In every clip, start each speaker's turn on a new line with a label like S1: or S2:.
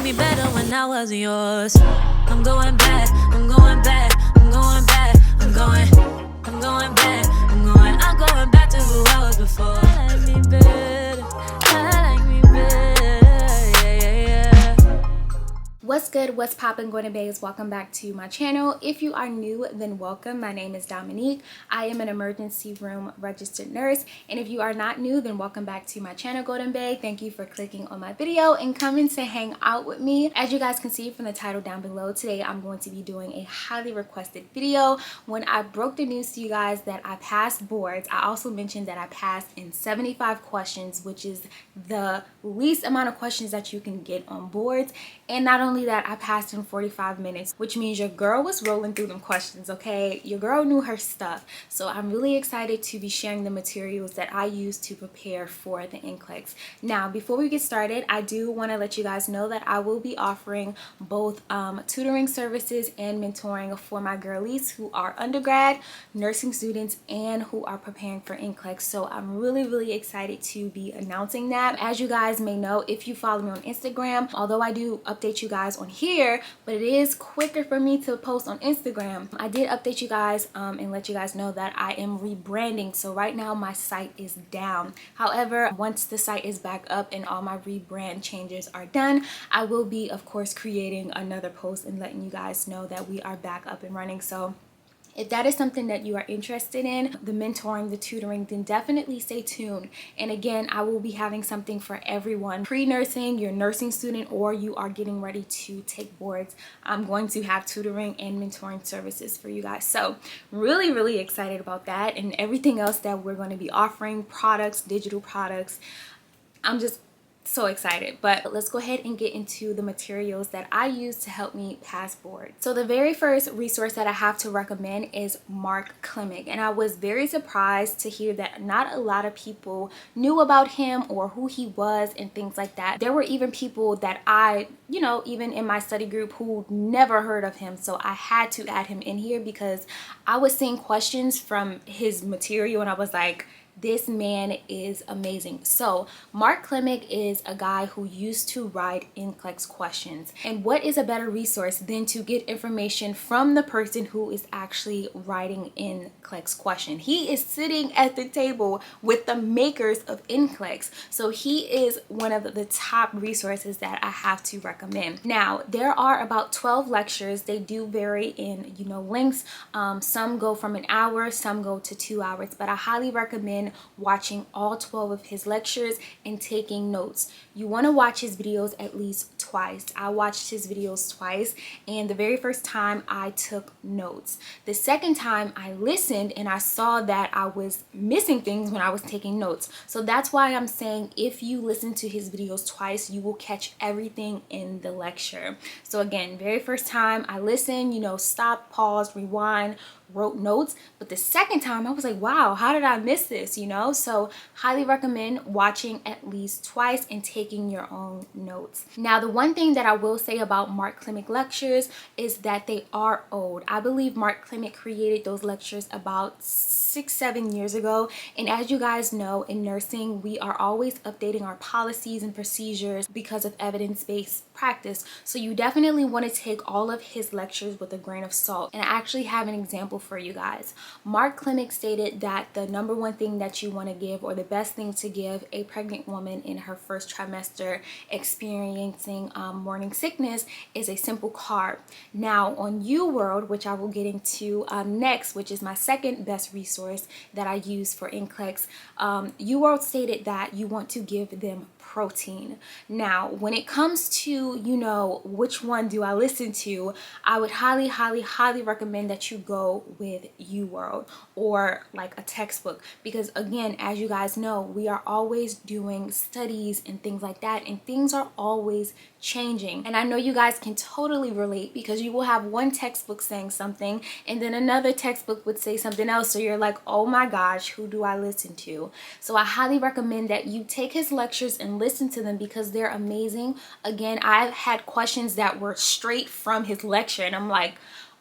S1: made me better when I wasn't yours. I'm going back, I'm going back, I'm going back, I'm going back, I'm going back to who I was before. I like me better, I like me better, yeah.
S2: What's good, what's poppin', Gordon Bays? Welcome back to my channel. If you are new, then welcome. My name is Dominique. I am an emergency room registered nurse, and if you are not new, then welcome back to my channel, Golden Bay. Thank you for clicking on my video and coming to hang out with me. As you guys can see from the title down below, today I'm going to be doing a highly requested video. When I broke the news to you guys that I passed boards, I also mentioned that I passed in 75 questions, which is the least amount of questions that you can get on boards. And not only that, I passed in 45 minutes, which means your girl was rolling through them questions, okay? Your girl knew her stuff. So I'm really excited to be sharing the materials that I use to prepare for the NCLEX. Now, before we get started, I do want to let you guys know that I will be offering both tutoring services and mentoring for my girlies who are undergrad, nursing students, and who are preparing for NCLEX. So I'm really excited to be announcing that. As you guys may know, if you follow me on Instagram, although I do update you guys on here, but it is quicker for me to post on Instagram. I did update you guys and let you guys know that I am rebranding. So right now my site is down. However, once the site is back up and all my rebrand changes are done, I will be, of course, creating another post and letting you guys know that we are back up and running. So if that is something that you are interested in, the mentoring, the tutoring, then definitely stay tuned. And again, I will be having something for everyone. Pre-nursing, you're a nursing student, or you are getting ready to take boards. I'm going to have tutoring and mentoring services for you guys. So really excited about that and everything else that we're going to be offering, products, digital products. I'm just so excited. But let's go ahead and get into the materials that I use to help me pass board. So the very first resource that I have to recommend is Mark Klimic, and I was very surprised to hear that not a lot of people knew about him or who he was and things like that. There were even people that I, even in my study group, who never heard of him. So I had to add him in here because I was seeing questions from his material and I was like, this man is amazing. So Mark Klimic is a guy who used to write NCLEX questions. And what is a better resource than to get information from the person who is actually writing NCLEX question? He is sitting at the table with the makers of NCLEX. So he is one of the top resources that I have to recommend. Now, there are about 12 lectures. They do vary in, lengths. Some go from an hour, some go to 2 hours, but I highly recommend watching all 12 of his lectures and taking notes. You want to watch his videos at least twice. I watched his videos twice, and the very first time I took notes. The second time I listened and I saw that I was missing things when I was taking notes. So that's why I'm saying if you listen to his videos twice, you will catch everything in the lecture. So again, very first time I listened, stop, pause, rewind, wrote notes, but the second time I was like, wow, how did I miss this? So highly recommend watching at least twice and taking your own notes. Now, the one thing that I will say about Mark Klimic lectures is that they are old. I believe Mark Klimic created those lectures about 6-7 years ago, and as you guys know, in nursing we are always updating our policies and procedures because of evidence-based practice. So you definitely want to take all of his lectures with a grain of salt. And I actually have an example for you guys. Mark Klimic stated that the number one thing that you want to give, or the best thing to give a pregnant woman in her first trimester experiencing morning sickness, is a simple carb. Now on UWorld, which I will get into next, which is my second best resource that I use for NCLEX, UWorld stated that you want to give them protein. Now, when it comes to, which one do I listen to, I would highly recommend that you go with UWorld or like a textbook, because again, as you guys know, we are always doing studies and things like that, and things are always changing. And I know you guys can totally relate, because you will have one textbook saying something and then another textbook would say something else. So you're like, oh my gosh, who do I listen to? So I highly recommend that you take his lectures and listen to them, because they're amazing. Again, I've had questions that were straight from his lecture and I'm like,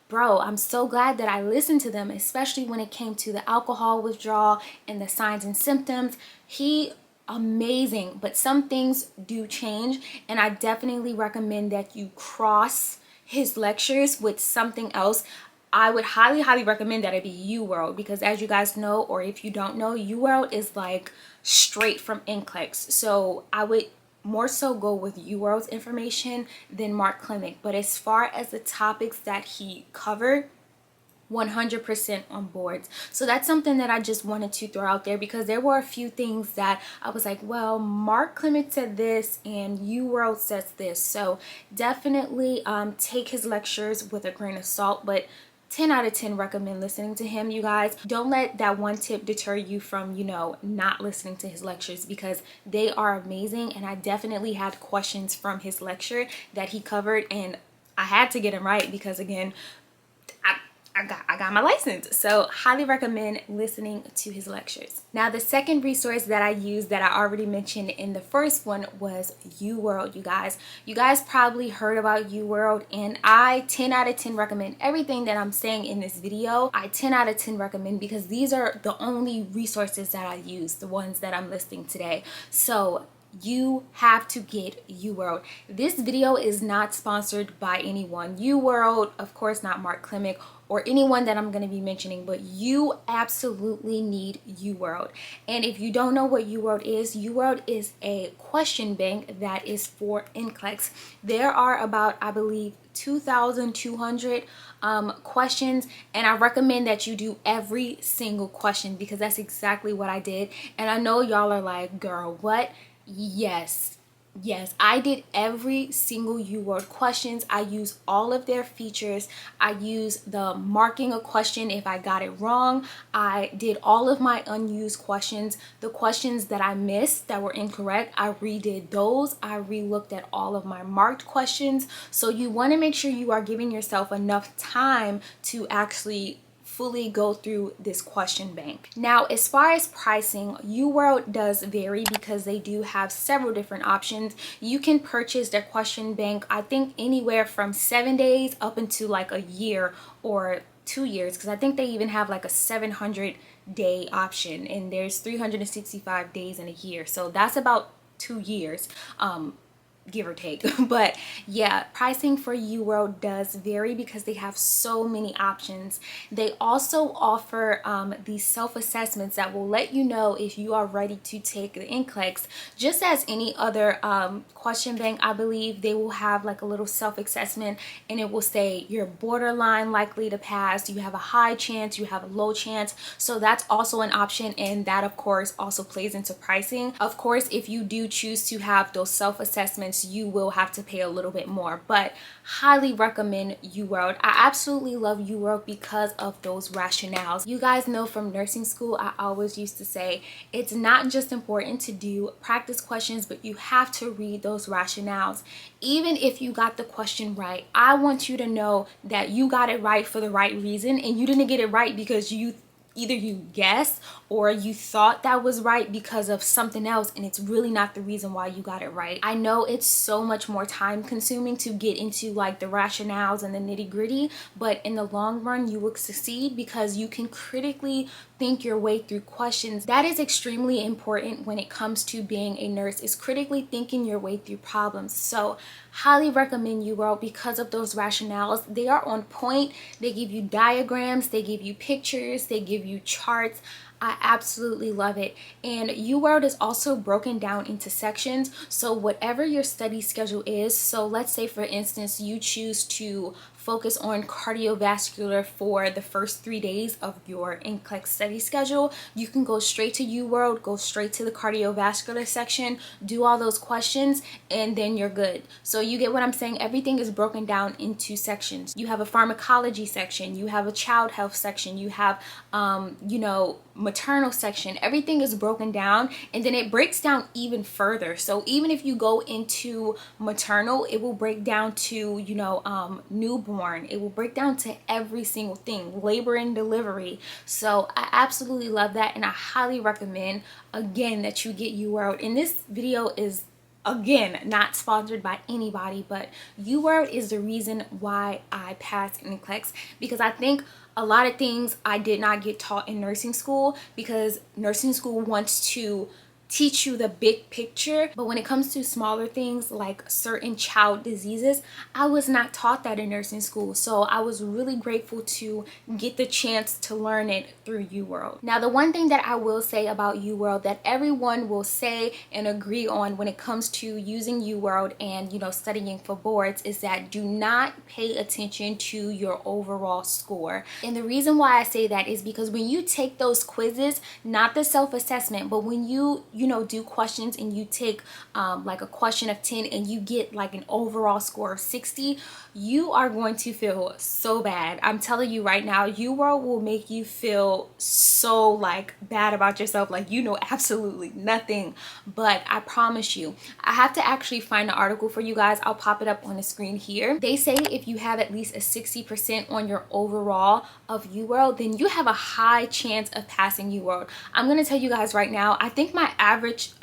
S2: bro, I'm so glad that I listened to them, especially when it came to the alcohol withdrawal and the signs and symptoms. He amazing, but some things do change, and I definitely recommend that you cross his lectures with something else. I would highly recommend that it be UWorld, because as you guys know, or if you don't know, UWorld is like straight from NCLEX. So I would more so go with UWorld's information than Mark Clemick. But as far as the topics that he covered, 100% on board. So that's something that I just wanted to throw out there, because there were a few things that I was like, well, Mark Clemick said this and UWorld says this. So definitely take his lectures with a grain of salt, but 10 out of 10 recommend listening to him, you guys. Don't let that one tip deter you from, you know, not listening to his lectures, because they are amazing. And I definitely had questions from his lecture that he covered, and I had to get him right, because again, I got my license. So highly recommend listening to his lectures. Now, the second resource that I used that I already mentioned in the first one was UWorld, you guys. You guys probably heard about UWorld, and I 10 out of 10 recommend everything that I'm saying in this video. I 10 out of 10 recommend, because these are the only resources that I use, the ones that I'm listing today. So you have to get UWorld. This video is not sponsored by anyone. UWorld, of course, not Mark Clemick or anyone that I'm going to be mentioning, but you absolutely need UWorld. And if you don't know what UWorld is a question bank that is for NCLEX. There are about, I believe, 2,200 questions, and I recommend that you do every single question, because that's exactly what I did. And I know y'all are like, girl, what? Yes, I did every single UWorld questions. I use all of their features. I use the marking a question if I got it wrong. I did all of my unused questions. The questions that I missed that were incorrect, I redid those. I relooked at all of my marked questions. So you want to make sure you are giving yourself enough time to actually fully go through this question bank. Now, as far as pricing, UWorld does vary, because they do have several different options. You can purchase their question bank, I think, anywhere from 7 days up into like a year or 2 years, because I think they even have like a 700-day option, and there's 365 days in a year. So that's about 2 years. Give or take. But yeah, pricing for UWorld does vary, because they have so many options. They also offer these self-assessments that will let you know if you are ready to take the NCLEX. Just as any other question bank, I believe they will have like a little self-assessment, and it will say you're borderline likely to pass, you have a high chance, you have a low chance. So that's also an option, and that of course also plays into pricing. Of course, if you do choose to have those self-assessments, you will have to pay a little bit more, but highly recommend UWorld. I absolutely love UWorld because of those rationales. You guys know from nursing school, I always used to say it's not just important to do practice questions, but you have to read those rationales. Even if you got the question right, I want you to know that you got it right for the right reason, and you didn't get it right because either you guessed or you thought that was right because of something else, and it's really not the reason why you got it right. I know it's so much more time consuming to get into like the rationales and the nitty-gritty, but in the long run you will succeed, because you can critically think your way through questions. That is extremely important when it comes to being a nurse, is critically thinking your way through problems. So highly recommend UWorld because of those rationales. They are on point. They give you diagrams, they give you pictures, they give you charts. I absolutely love it. And UWorld is also broken down into sections. So whatever your study schedule is, so let's say for instance you choose to focus on cardiovascular for the first 3 days of your NCLEX study schedule, you can go straight to UWorld, go straight to the cardiovascular section, do all those questions, and then you're good. So you get what I'm saying? Everything is broken down into sections. You have a pharmacology section, you have a child health section, you have maternal section. Everything is broken down, and then it breaks down even further. So even if you go into maternal, it will break down to newborn. It will break down to every single thing, labor and delivery. So I absolutely love that, and I highly recommend again that you get UWorld. And this video is again not sponsored by anybody, but UWorld is the reason why I passed NCLEX, because I think a lot of things I did not get taught in nursing school, because nursing school wants to teach you the big picture, but when it comes to smaller things like certain child diseases, I was not taught that in nursing school. So I was really grateful to get the chance to learn it through UWorld. Now, the one thing that I will say about UWorld that everyone will say and agree on when it comes to using UWorld and, you know, studying for boards is that do not pay attention to your overall score. And the reason why I say that is because when you take those quizzes, not the self-assessment, but when you know, do questions and you take like a question of 10 and you get like an overall score of 60, you are going to feel so bad. I'm telling you right now, UWorld will make you feel so like bad about yourself, like you know absolutely nothing. But I promise you, I have to actually find the article for you guys. I'll pop it up on the screen here. They say if you have at least a 60% on your overall of UWorld, then you have a high chance of passing UWorld. I'm gonna tell you guys right now, I think my average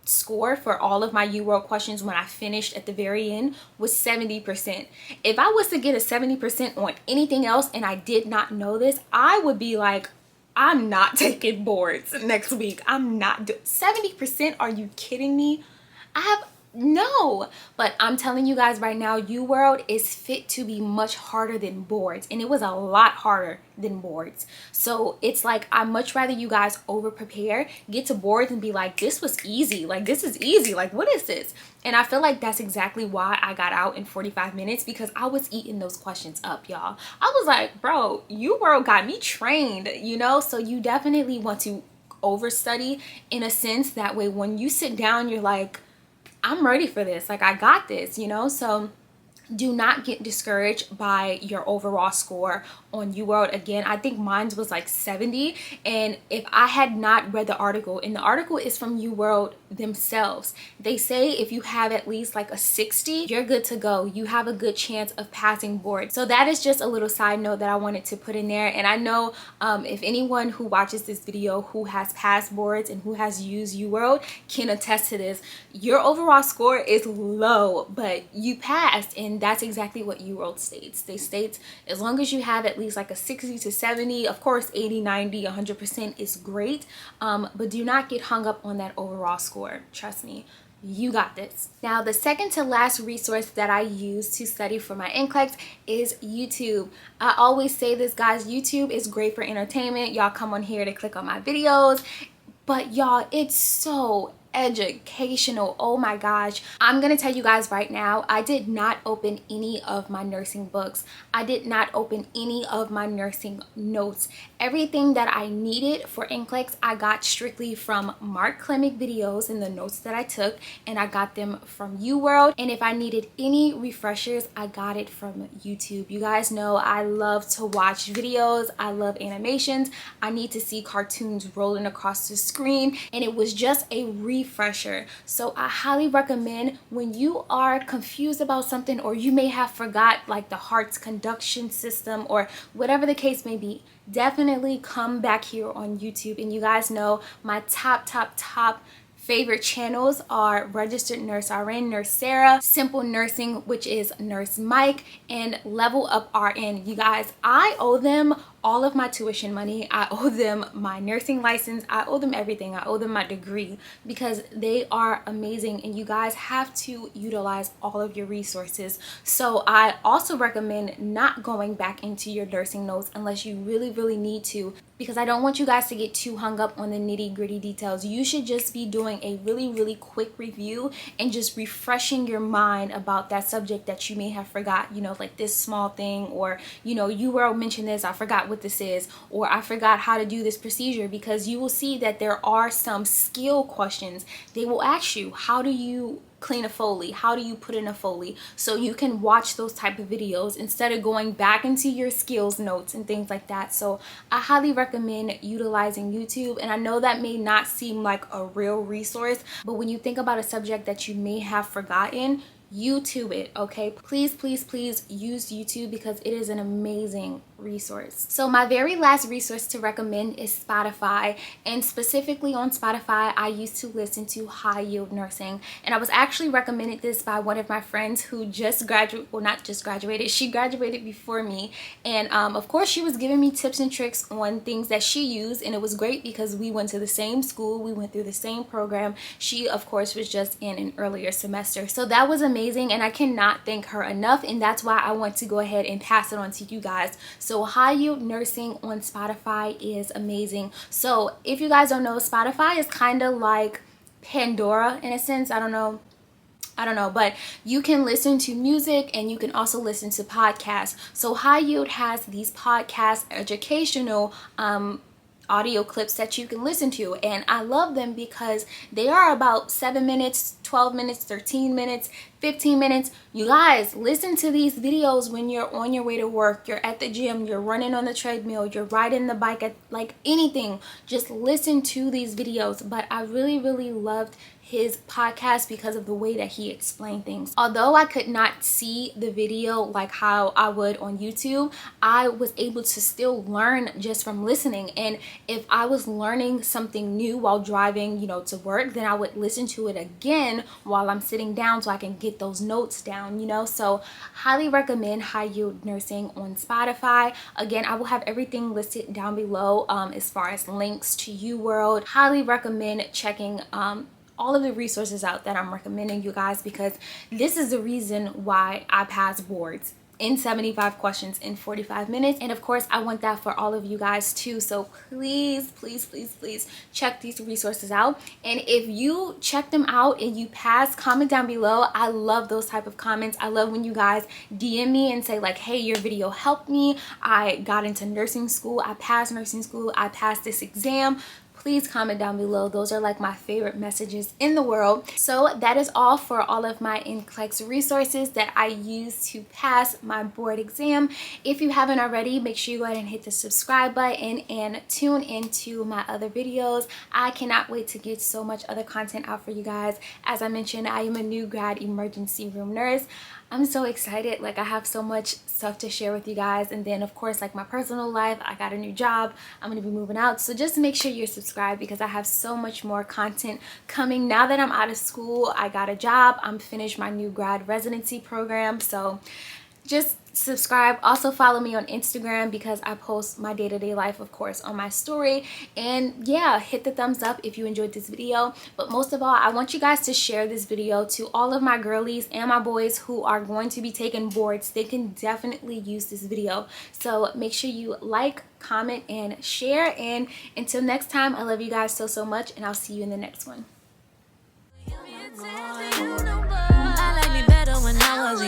S2: score for all of my UWorld questions when I finished at the very end was 70%. If I was to get a 70% on anything else and I did not know this, I would be like, I'm not taking boards next week. I'm not 70%. Are you kidding me? No, but I'm telling you guys right now, UWorld is fit to be much harder than boards, and it was a lot harder than boards. So it's like I'd much rather you guys over prepare, get to boards and be like, this was easy, like this is easy, like what is this? And I feel like that's exactly why I got out in 45 minutes, because I was eating those questions up, y'all. I was like, bro, UWorld got me trained, you know? So you definitely want to overstudy in a sense, that way when you sit down, you're like, I'm ready for this, like I got this, you know? So do not get discouraged by your overall score on UWorld. Again, I think mine was like 70, and if I had not read the article, and the article is from UWorld themselves, they say if you have at least like a 60, you're good to go. You have a good chance of passing board. So that is just a little side note that I wanted to put in there. And I know if anyone who watches this video who has passed boards and who has used UWorld can attest to this, your overall score is low, but you passed, and that's exactly what UWorld states. They state as long as you have at least like a 60 to 70, of course 80, 90, 100% is great, but do not get hung up on that overall score. Trust me, you got this. Now, the second to last resource that I use to study for my NCLEX is YouTube. I always say this, guys, YouTube is great for entertainment. Y'all come on here to click on my videos, but y'all, it's so educational. Oh my gosh, I'm gonna tell you guys right now, I did not open any of my nursing books. I did not open any of my nursing notes. Everything that I needed for NCLEX I got strictly from Mark Klimic videos and the notes that I took, and I got them from UWorld. And if I needed any refreshers, I got it from YouTube. You guys know I love to watch videos, I love animations, I need to see cartoons rolling across the screen, and it was just a refresher. So I highly recommend, when you are confused about something, or you may have forgot like the heart's conduction system or whatever the case may be, definitely come back here on YouTube. And you guys know my top favorite channels are Registered Nurse RN, Nurse Sarah, Simple Nursing, which is Nurse Mike, and Level Up RN. You guys, I owe them all of my tuition money. I owe them my nursing license. I owe them everything. I owe them my degree, because they are amazing, and you guys have to utilize all of your resources. So I also recommend not going back into your nursing notes unless you really need to, because I don't want you guys to get too hung up on the nitty-gritty details. You should just be doing a really quick review and just refreshing your mind about that subject that you may have forgot, you know, like this small thing, or you know, UWorld mentioned this, I forgot what this is, or I forgot how to do this procedure. Because you will see that there are some skill questions. They will ask you, how do you clean a Foley? How do you put in a Foley? So you can watch those type of videos instead of going back into your skills notes and things like that. So I highly recommend utilizing YouTube. And I know that may not seem like a real resource, but when you think about a subject that you may have forgotten, YouTube it, okay? Please use YouTube, because it is an amazing resource. So my very last resource to recommend is Spotify, and specifically on Spotify I used to listen to High Yield Nursing, and I was actually recommended this by one of my friends who just graduated, well, not just graduated, she graduated before me, and of course she was giving me tips and tricks on things that she used, and it was great because we went to the same school, we went through the same program. She of course was just in an earlier semester, so that was amazing, and I cannot thank her enough, and that's why I want to go ahead and pass it on to you guys. So High Yield Nursing on Spotify is amazing. So if you guys don't know, Spotify is kind of like Pandora in a sense. I don't know, but you can listen to music and you can also listen to podcasts. So High Yield has these podcast educational audio clips that you can listen to, and I love them because they are about 7 minutes, 12 minutes, 13 minutes, 15 minutes. You guys, listen to these videos when you're on your way to work, you're at the gym, you're running on the treadmill, you're riding the bike, at like anything. Just listen to these videos. But I really loved his podcast because of the way that he explained things. Although I could not see the video like how I would on YouTube, I was able to still learn just from listening. And if I was learning something new while driving, you know, to work, then I would listen to it again while I'm sitting down so I can get those notes down, you know. So highly recommend High Yield Nursing on Spotify. Again, I will have everything listed down below as far as links to UWorld. Highly recommend checking all of the resources out that I'm recommending you guys, because this is the reason why I pass boards in 75 questions in 45 minutes. And of course I want that for all of you guys too. So please check these resources out, and if you check them out and you pass, comment down below. I love those type of comments. I love when you guys DM me and say like, hey, your video helped me, I got into nursing school, I passed nursing school, I passed this exam. Please comment down below. Those are like my favorite messages in the world. So that is all for all of my NCLEX resources that I use to pass my board exam. If you haven't already, make sure you go ahead and hit the subscribe button and tune into my other videos. I cannot wait to get so much other content out for you guys. As I mentioned, I am a new grad emergency room nurse. I'm so excited. Like, I have so much stuff to share with you guys. And then of course, like my personal life, I got a new job, I'm gonna be moving out. So just make sure you're subscribed because I have so much more content coming now that I'm out of school. I got a job, I'm finished my new grad residency program. So just subscribe. Also follow me on Instagram because I post my day-to-day life, of course, on my story. And yeah, hit the thumbs up if you enjoyed this video. But most of all, I want you guys to share this video to all of my girlies and my boys who are going to be taking boards. They can definitely use this video. So make sure you like, comment, and share. And until next time, I love you guys so much, and I'll see you in the next one.
S1: I like me better when I was